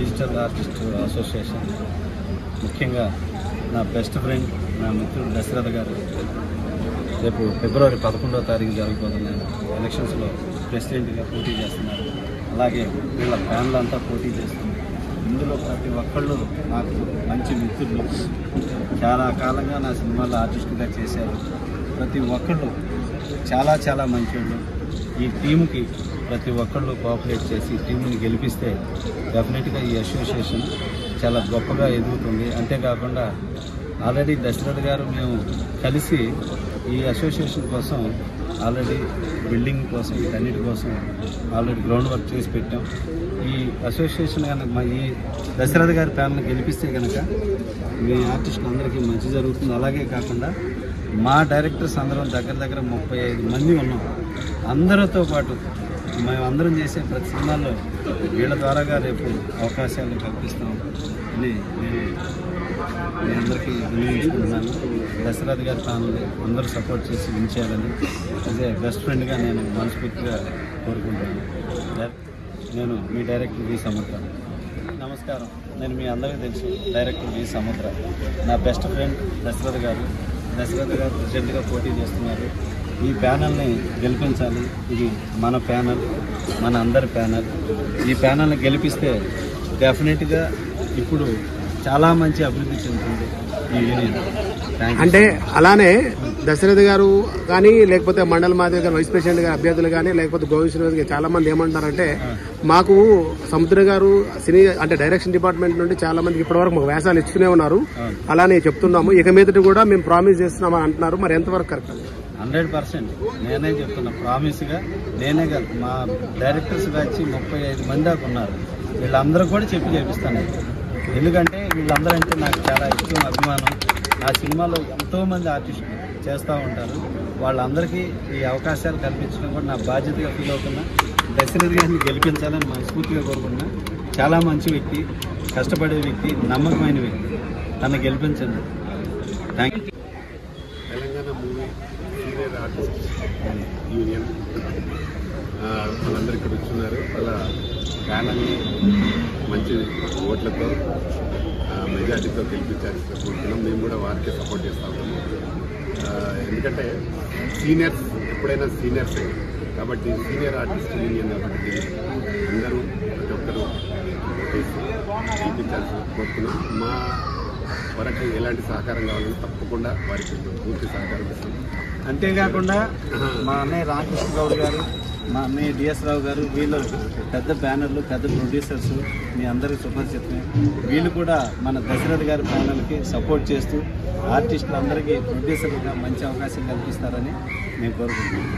Digital artist association, ముఖ్యంగా నా best friend, నా మిత్రుడు దశరథ్ గారు రేపు ఫిబ్రవరి 11వ తారీఖు జరగబోతున్న ఎలక్షన్స్లో ప్రెసిడెంట్గా పోటీ చేస్తున్నారు. అలాగే వీళ్ళ ఫ్యాన్లు అంతా పోటీ చేస్తున్నారు. ఇందులో ప్రతి ఒక్కళ్ళు నాకు మంచి మిత్రులు, చాలా కాలంగా నా సినిమాలో ఆర్టిస్ట్గా చేశారు. ప్రతి ఒక్కళ్ళు చాలా చాలా మంచివాళ్ళు. ఈ టీంకి ప్రతి ఒక్కళ్ళు కోఆపరేట్ చేసి టీంని గెలిపిస్తే డెఫినెట్గా ఈ అసోసియేషన్ చాలా గొప్పగా ఎదుగుతుంది. అంతేకాకుండా ఆల్రెడీ దశరథ్ గారు మేము కలిసి ఈ అసోసియేషన్ కోసం ఆల్రెడీ బిల్డింగ్ కోసం వీటన్నిటి కోసం ఆల్రెడీ గ్రౌండ్ వర్క్ చేసి పెట్టాం. ఈ అసోసియేషన్ కనుక ఈ దశరథ్ గారి ప్యానల్ని గెలిపిస్తే కనుక మీ ఆర్టిస్టులు అందరికీ మంచి జరుగుతుంది. అలాగే కాకుండా మా డైరెక్టర్స్ అందరం దగ్గర దగ్గర 35 మంది ఉన్నాం. అందరితో పాటు మేమందరం చేసే ప్రతి సినిమాల్లో వీళ్ళ ద్వారాగా రేపు అవకాశాలు కల్పిస్తాం అని నేను మీ అందరికీ వినియోగించుకుంటున్నాను. దశరథ్ గారి ప్యానల్ని అందరూ సపోర్ట్ చేసి వినిచేయాలని అదే బెస్ట్ ఫ్రెండ్గా నేను మనస్ఫూర్తిగా కోరుకుంటున్నాను. నేను మీ డైరెక్టర్ వి సముద్ర. నమస్కారం. నేను మీ అందరికీ తెలుసు డైరెక్టర్ వి సముద్ర. నా బెస్ట్ ఫ్రెండ్ దశరథ్ గారు ప్రెసిడెంట్గా పోటీ చేస్తున్నారు. ఈ ప్యానల్ని గెలిపించాలి. ఇది మన ప్యానల్, మన అందరి ప్యానల్. ఈ ప్యానల్ని గెలిపిస్తే డెఫినెట్గా ఇప్పుడు చాలా మంచి అభివృద్ధి చెందుతుంది ఈ యూనియన్. అంటే అలానే దశరథ్ గారు కానీ లేకపోతే మండల మాధవ్ గారు వైస్ ప్రెసిడెంట్ గారు అభ్యర్థులు కానీ లేకపోతే గోవింద్ శ్రీనివాస్ గారు చాలా మంది ఏమంటారంటే మాకు సముద్ర గారు సినీ అంటే డైరెక్షన్ డిపార్ట్మెంట్ నుండి చాలా మందికి ఇప్పటివరకు మాకు వేషాలు ఇస్తూనే ఉన్నారు. అలానే చెప్తున్నాము. ఇక మీదటి కూడా మేము ప్రామిస్ చేస్తున్నామని అంటున్నారు. మరి ఎంతవరకు కరెక్ట్? 100% నేనే చెప్తున్నా. ప్రామిస్గా నేనే కాదు, మా డైరెక్టర్స్ బ్యాచ్ 35 మంది దాకా ఉన్నారు. వీళ్ళందరూ కూడా చెప్పి చేపిస్తాను. ఎందుకంటే వీళ్ళందరూ అంటే నాకు చాలా ఇష్టం, అభిమానం. నా సినిమాలో ఎంతోమంది ఆర్టిస్టులు చేస్తూ ఉంటారు. వాళ్ళందరికీ ఈ అవకాశాలు కల్పించడం కూడా నా బాధ్యతగా ఫీల్ అవుతున్నా. దశరథ్ గారిని గెలిపించాలని మనస్ఫూర్తిగా కోరుకున్నా. చాలా మంచి వ్యక్తి, కష్టపడే వ్యక్తి, నమ్మకమైన వ్యక్తి. తను గెలిపించండి. Thank you. Telangana movie senior artist union వాళ్ళందరూ ఇక్కడ వచ్చున్నారు. వాళ్ళ ప్యానల్ని మంచి ఓట్లతో మెజార్టీతో గెలిపించాలని కోరుతున్నాం. మేము కూడా వారికి సపోర్ట్ చేస్తా ఉన్నాము. ఎందుకంటే సీనియర్స్ ఎప్పుడైనా సీనియర్సే కాబట్టి సీనియర్ ఆర్టిస్ట్ యూనియన్ కాబట్టి అందరూ ప్రతి ఒక్కరూ గెలిపించాల్సి కోరుతున్నాం. మా వరకు ఎలాంటి సహకారం కావాలని తప్పకుండా వారికి పూర్తి సహకారం ఇస్తాం. అంతేకాకుండా మా అన్నయ్య రామకృష్ణ గౌడ్ గారు, మా అన్నయ్య డిఎస్ రావు గారు, వీళ్ళు పెద్ద బ్యానర్లు, పెద్ద ప్రొడ్యూసర్స్, మీ అందరికీ సుపరిచితమే. వీళ్ళు కూడా మన దశరథ్ గారి ప్యానల్కి సపోర్ట్ చేస్తూ ఆర్టిస్టులందరికీ ప్రొడ్యూసర్గా మంచి అవకాశం కల్పిస్తారని మేము కోరుకుంటున్నాం.